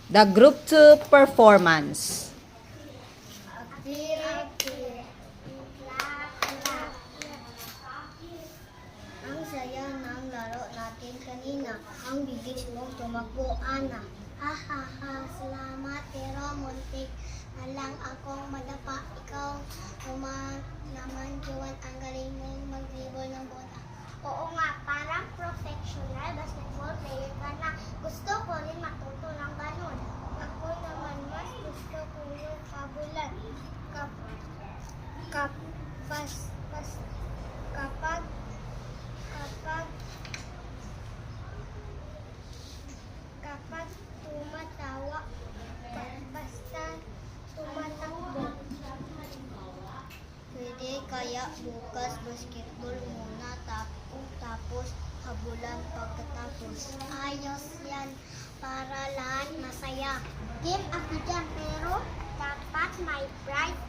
The Group 2 performance. Ang saya ng laro natin kanina. Ang bilis mong tumakbo, Ana. Ha ha ha, salamat pero muntik na lang akong madapa. Ikaw naman, Juan, ang galing mong mag-dribble ng bola. Oo nga, parang professional basketball player ka na. Gusto ko rin matuto ng ganun. Ako naman, mas gusto ko yung kabulan. Kapag tumatawa, basta tumatakbo. Pwede kaya bukas basketball muna tapos habulan pagkatapos. Ayos yan para lahat masaya. Game ako dyan pero dapat may prize